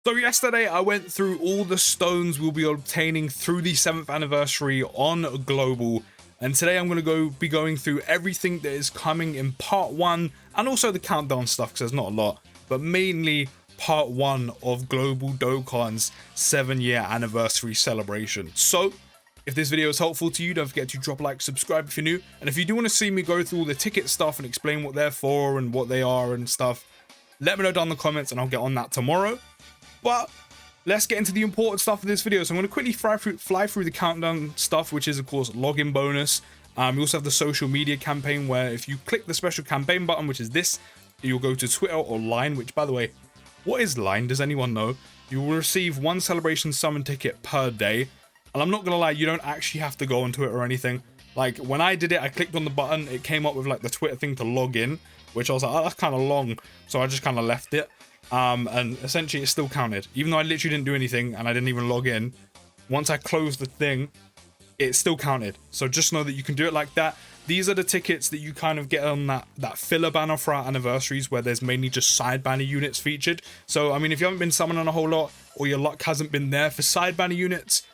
So yesterday I went through all the stones we'll be obtaining through the 7th anniversary on Global, and today I'm going to be going through everything that is coming in part 1 and also the countdown stuff because there's not a lot, but mainly part 1 of Global Dokkan's 7-year anniversary celebration. So if this video is helpful to you, don't forget to drop a like, subscribe if you're new, and if you do want to see me go through all the ticket stuff and explain what they're for and what they are and stuff, let me know down in the comments and I'll get on that tomorrow. But let's get into the important stuff of this video. So I'm going to quickly fly through the countdown stuff, which is of course login bonus. We also have the social media campaign, where if you click the special campaign button, which is this, you'll go to Twitter or Line, which, by the way, what is Line? Does anyone know? You will receive 1 celebration summon ticket per day. And I'm not going to lie, you don't actually have to go on Twitter or anything. Like, when I did it, I clicked on the button, it came up with like the Twitter thing to log in, which I was like, oh, that's kind of long. So I just kind of left it. And essentially it still counted, even though I literally didn't do anything and I didn't even log in. Once I closed the thing, it still counted. So just know that you can do it like that. These are the tickets that you kind of get on that filler banner for our anniversaries, where there's mainly just side banner units featured. So I mean, if you haven't been summoning a whole lot, or your luck hasn't been there for side banner units,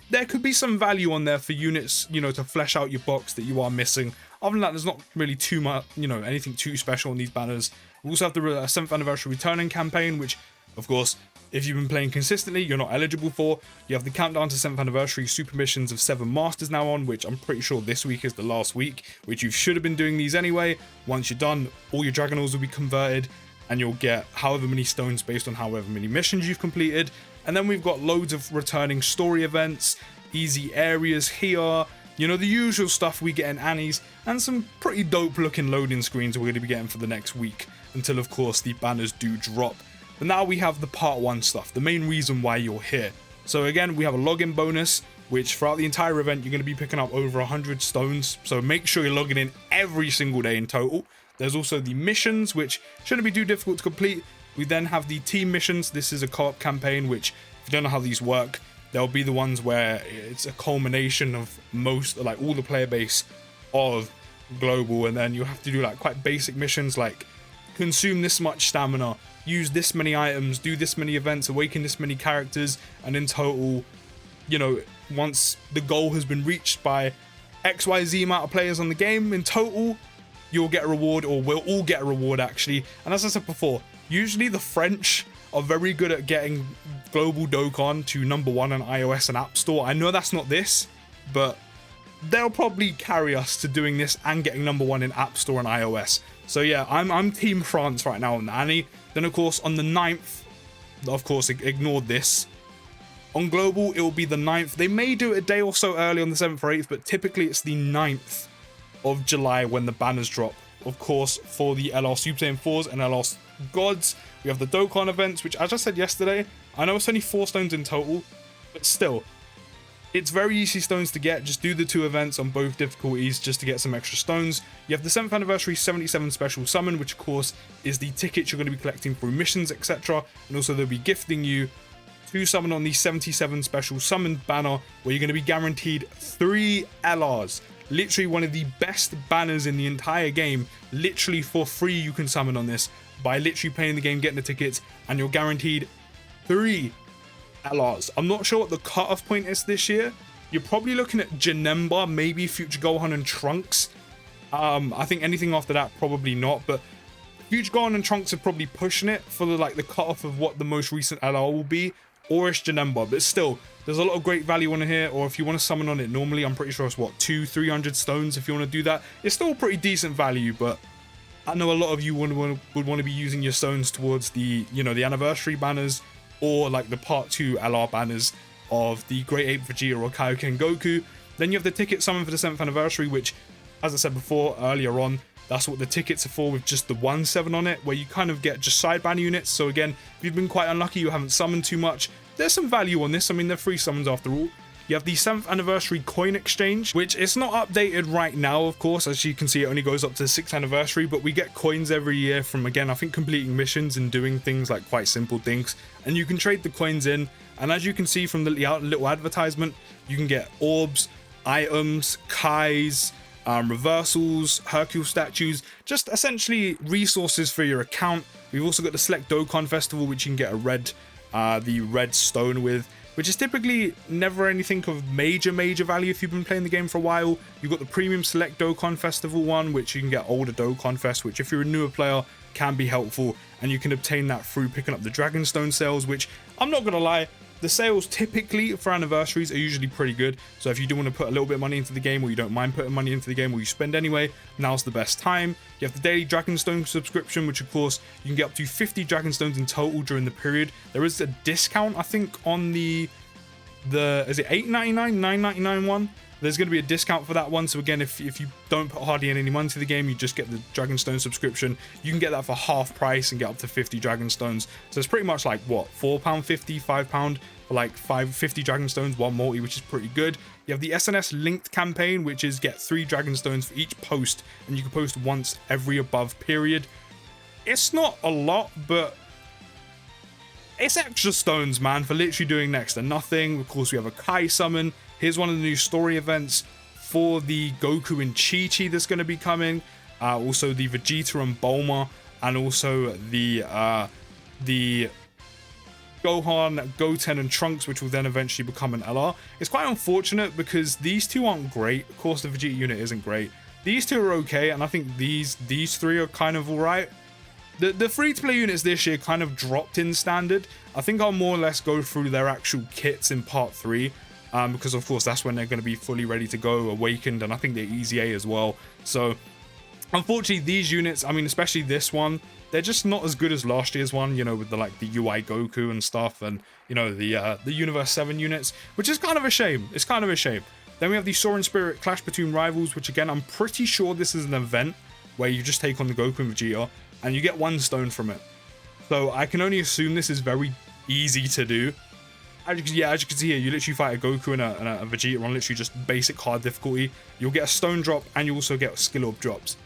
there could be some value on there for units, you know, to flesh out your box that you are missing. Other than that, there's not really too much, you know, anything too special on these banners. We also have the 7th anniversary returning campaign, which, of course, if you've been playing consistently, you're not eligible for. You have the countdown to 7th anniversary super missions of 7 masters now on, which I'm pretty sure this week is the last week, which you should have been doing these anyway. Once you're done, all your dragon ores will be converted, and you'll get however many stones based on however many missions you've completed. And then we've got loads of returning story events, easy areas here, you know, the usual stuff we get in Annie's, and some pretty dope looking loading screens we're going to be getting for the next week, until of course the banners do drop. But now we have the part 1 stuff, the main reason why you're here. So again, we have a login bonus, which throughout the entire event you're going to be picking up over 100 stones, so make sure you're logging in every single day in total. There's also the missions, which shouldn't be too difficult to complete. We then have the team missions. This is a co-op campaign, which, if you don't know how these work, there'll be the ones where it's a culmination of most, like all the player base of Global, and then you have to do like quite basic missions like consume this much stamina, use this many items, do this many events, awaken this many characters, and in total, you know, once the goal has been reached by XYZ amount of players on the game in total, you'll get a reward, or we'll all get a reward actually. And as I said before, usually the French are very good at getting Global Dokkan to #1 on iOS and App Store. I know that's not this, but they'll probably carry us to doing this and getting #1 in App Store and iOS. So yeah, I'm Team France right now on Annie. Then of course on the 9th, of course ignore this. On Global it will be the 9th. They may do it a day or so early on the 7th or 8th, but typically it's the 9th of July when the banners drop. Of course, for the LR Super Saiyan 4s and LR Gods, we have the Dokkan events, which, as I said yesterday, I know it's only 4 stones in total, but still, it's very easy stones to get. Just do the 2 events on both difficulties just to get some extra stones. You have the 7th anniversary 77 special summon, which of course is the tickets you're going to be collecting through missions, etc. And also they'll be gifting you 2 summon on the 77 special summon banner, where you're going to be guaranteed 3 LRs. Literally one of the best banners in the entire game. Literally for free you can summon on this by literally playing the game, getting the tickets, and you're guaranteed 3 LRs. I'm not sure what the cutoff point is this year. You're probably looking at Janemba, maybe Future Gohan and Trunks. I think anything after that probably not, but Future Gohan and Trunks are probably pushing it for the cutoff of what the most recent LR will be, or it's Janemba. But still, there's a lot of great value on here. Or if you want to summon on it normally, I'm pretty sure it's what, 200-300 stones if you want to do that. It's still pretty decent value, but I know a lot of you would want to be using your stones towards the, you know, the anniversary banners, or like the part 2 LR banners of the Great Ape Vegeta or Kaioken Goku. Then you have the ticket summon for the 7th anniversary, which, as I said before earlier on, that's what the tickets are for, with just the 1 7 on it, where you kind of get just side banner units. So again, if you've been quite unlucky, you haven't summoned too much, there's some value on this. I mean, they're free summons after all. You have the 7th anniversary coin exchange, which it's not updated right now, of course. As you can see, it only goes up to the 6th anniversary, but we get coins every year from, again, I think completing missions and doing things like quite simple things. And you can trade the coins in. And as you can see from the little advertisement, you can get orbs, items, Kais, reversals, Hercule statues, just essentially resources for your account. We've also got the Select Dokkan Festival, which you can get a red the red stone with, which is typically never anything of major value if you've been playing the game for a while. You've got the premium select Dokkan Festival one, which you can get older Dokkan Fest, which if you're a newer player can be helpful, and you can obtain that through picking up the Dragonstone sales, which I'm not gonna lie, the sales typically for anniversaries are usually pretty good. So if you do want to put a little bit of money into the game, or you don't mind putting money into the game, or you spend anyway, now's the best time. You have the daily Dragonstone subscription, which of course you can get up to 50 Dragonstones in total during the period. There is a discount, I think, on the is it $8.99, $9.99 one? There's going to be a discount for that one. So again, if you don't put hardly any money into the game, you just get the Dragonstone subscription. You can get that for half price and get up to 50 Dragonstones. So it's pretty much like, what, £4.50, £5 for like 50 Dragonstones, one multi, which is pretty good. You have the SNS linked campaign, which is get 3 Dragonstones for each post, and you can post once every above period. It's not a lot, but it's extra stones, man, for literally doing next to nothing. Of course, we have a Kai summon. Here's one of the new story events for the Goku and Chi-Chi that's going to be coming. Also the Vegeta and Bulma, and also the Gohan, Goten, and Trunks, which will then eventually become an LR. It's quite unfortunate because these two aren't great. Of course, the Vegeta unit isn't great. These two are okay, and I think these 3 are kind of alright. The free-to-play units this year kind of dropped in standard. I think I'll more or less go through their actual kits in part 3. Because of course that's when they're going to be fully ready to go, awakened, and I think they're Easy A as well. So unfortunately these units, I mean especially this one, they're just not as good as last year's one, you know, with the UI Goku and stuff, and you know the Universe 7 units, which is kind of a shame. It's kind of a shame. Then we have the Soaring Spirit Clash Between Rivals, which again I'm pretty sure this is an event where you just take on the Goku and Vegeta and you get 1 stone from it. So I can only assume this is very easy to do. As you can see here, you literally fight a Goku and a Vegeta on literally just basic hard difficulty. You'll get a stone drop, and you also get skill orb drops.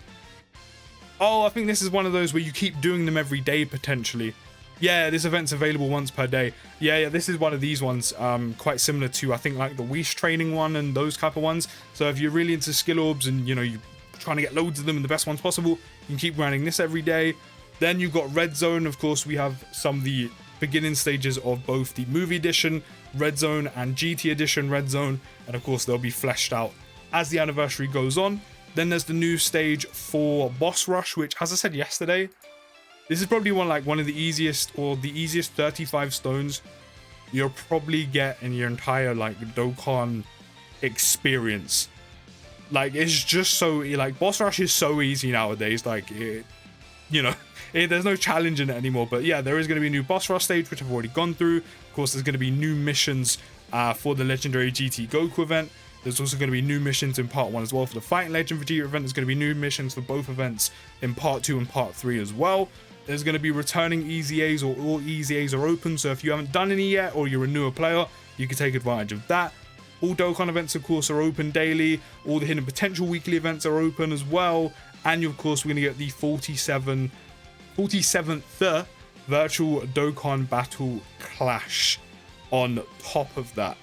Oh, I think this is one of those where you keep doing them every day, potentially. Yeah, this event's available once per day. Yeah, this is one of these ones, quite similar to, I think, like the Whis training one and those type of ones. So if you're really into skill orbs and, you know, you're trying to get loads of them and the best ones possible, you can keep grinding this every day. Then you've got Red Zone. Of course, we have some of the beginning stages of both the movie edition Red Zone and GT edition Red Zone, and of course they'll be fleshed out as the anniversary goes on. Then there's the new stage for Boss Rush, which, as I said yesterday, this is probably one of the easiest, or the easiest 35 stones you'll probably get in your entire Dokkan experience. It's just so Boss Rush is so easy nowadays, there's no challenge in it anymore. But yeah, there is going to be a new boss rush stage, which I've already gone through. Of course, there's going to be new missions for the legendary GT Goku event. There's also going to be new missions in part 1 as well for the Fighting Legend Vegeta event. There's going to be new missions for both events in part 2 and part 3 as well. There's going to be returning Easy A's, or all Easy A's are open. So if you haven't done any yet, or you're a newer player, you can take advantage of that. All Dokkan events, of course, are open daily. All the hidden potential weekly events are open as well. And of course, we're going to get the 47th virtual Dokkan Battle Clash on top of that.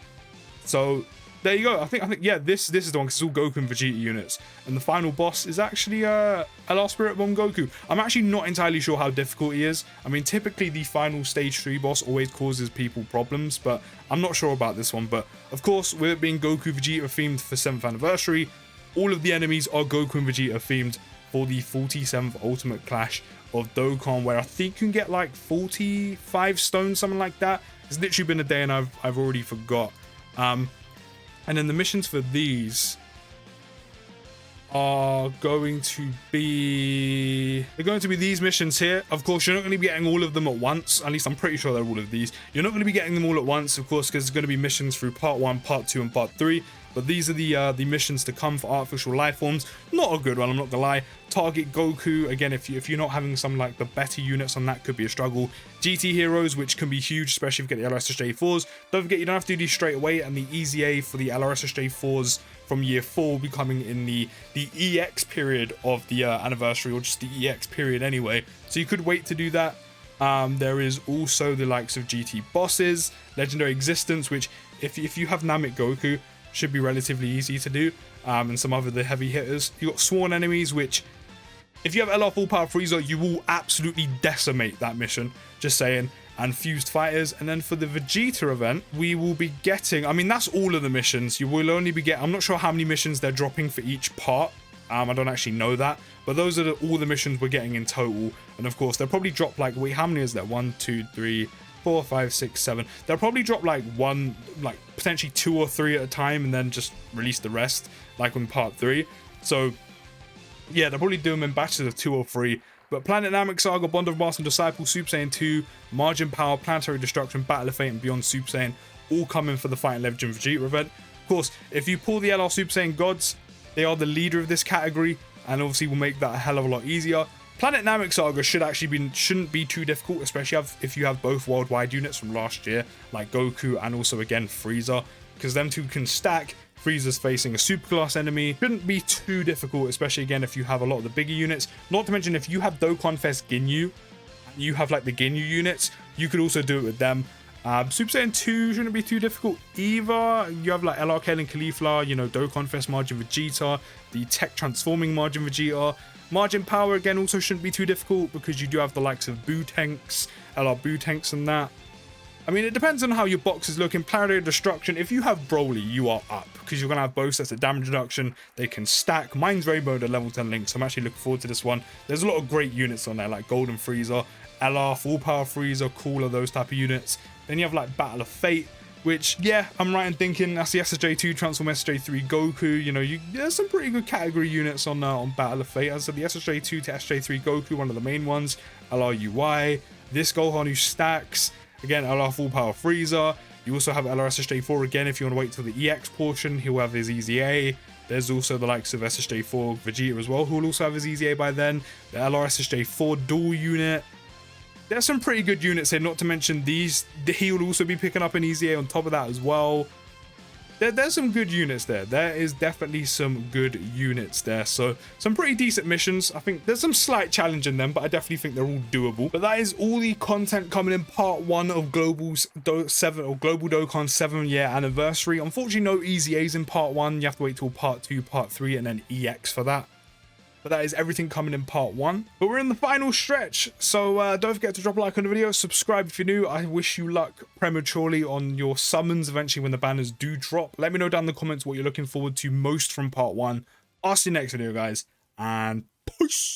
So there you go. I think yeah, this is the one, because it's all Goku and Vegeta units, and the final boss is actually LR Spirit Bomb Goku. I'm actually not entirely sure how difficult he is. I mean, typically the final stage 3 boss always causes people problems, but I'm not sure about this one. But of course, with it being Goku Vegeta themed for 7th anniversary, all of the enemies are Goku and Vegeta themed for the 47th Ultimate Clash of Dokkan, where I think you can get 45 stones, something like that. It's literally been a day and I've already forgot. And then the missions for these are going to be... They're going to be these missions here. Of course, you're not going to be getting all of them at once. At least I'm pretty sure they're all of these. You're not going to be getting them all at once, of course, because there's going to be missions through part 1, part 2, and part 3. But these are the missions to come for Artificial Life Forms. Not a good one, I'm not gonna lie. Target Goku, again, if you're not having some the better units on that, could be a struggle. GT Heroes, which can be huge, especially if you get the LRSSJ4s. Don't forget, you don't have to do these straight away, and the Easy A for the LRSSJ4s from year 4 will be coming in the EX period of the anniversary, or just the EX period anyway. So you could wait to do that. There is also the likes of GT Bosses, Legendary Existence, which if you have Namek Goku, should be relatively easy to do, and some other the heavy hitters. You got Sworn Enemies, which if you have LR Full Power Frieza, you will absolutely decimate that mission, just saying. and fused fighters. And then for the Vegeta event, we will be getting, I mean, that's all of the missions. You will only be getting, I'm not sure how many missions they're dropping for each part. I don't actually know that, but those are all the missions we're getting in total. And of course, they'll probably drop like, wait, how many is there? 1, 2, 3, 4, 5, 6, 7. They'll probably drop like one, like potentially 2 or 3 at a time, and then just release the rest like on part 3. So yeah, they'll probably do them in batches of 2 or 3. But Planet Namek Saga, Bond of Master and Disciple, Super Saiyan 2, Margin Power, Planetary Destruction, Battle of Fate, and Beyond Super Saiyan, all coming for the Fighting Legend Vegeta event. Of course, if you pull the LR Super Saiyan Gods, they are the leader of this category, and obviously will make that a hell of a lot easier. Planet Namek Saga shouldn't be too difficult, especially if you have both worldwide units from last year, like Goku and also again Frieza, because them two can stack. Frieza's facing a superclass enemy. Shouldn't be too difficult, especially again if you have a lot of the bigger units. Not to mention if you have Dokkan Fest Ginyu, you have like the Ginyu units, you could also do it with them. Super Saiyan 2 shouldn't be too difficult either. You have like LRK and Caulifla, you know, Dokkan Fest Margin Vegeta, the Tech Transforming Margin Vegeta. Margin Power again also shouldn't be too difficult because you do have the likes of Boo Tanks, LR Boo Tanks and that. I mean, it depends on how your box is looking. Planetary Destruction, if you have Broly, you are up because you're going to have both sets of damage reduction. They can stack. Mine's Rainbow to level 10 link, so I'm actually looking forward to this one. There's a lot of great units on there, like Golden Frieza, LR, Full Power Frieza, Cooler, those type of units. Then you have like Battle of Fate, which, yeah, I'm right in thinking that's the SSJ2 Transform SSJ3 Goku. You know, there's some pretty good category units on Battle of Fate. As I said, the SSJ2 to SSJ3 Goku, one of the main ones. LR UI, this Gohan who stacks. Again, LR Full Power Frieza. You also have LR SSJ4 again if you want to wait till the EX portion. He'll have his Easy A. There's also the likes of SSJ4 Vegeta as well, who will also have his Easy A by then. The LR SSJ4 dual unit. There's some pretty good units here, not to mention these. He will also be picking up an Easy A on top of that as well. There's some good units there. There is definitely some good units there. So some pretty decent missions. I think there's some slight challenge in them, but I definitely think they're all doable. But that is all the content coming in part 1 of Global Dokkan 7-year anniversary. Unfortunately, no Easy A's in part 1. You have to wait till part 2, part 3, and then EX for that. But that is everything coming in part 1. But we're in the final stretch, so don't forget to drop a like on the video, subscribe if you're new. I wish you luck prematurely on your summons eventually when the banners do drop. Let me know down in the comments what you're looking forward to most from part 1. I'll see you next video, guys, and peace!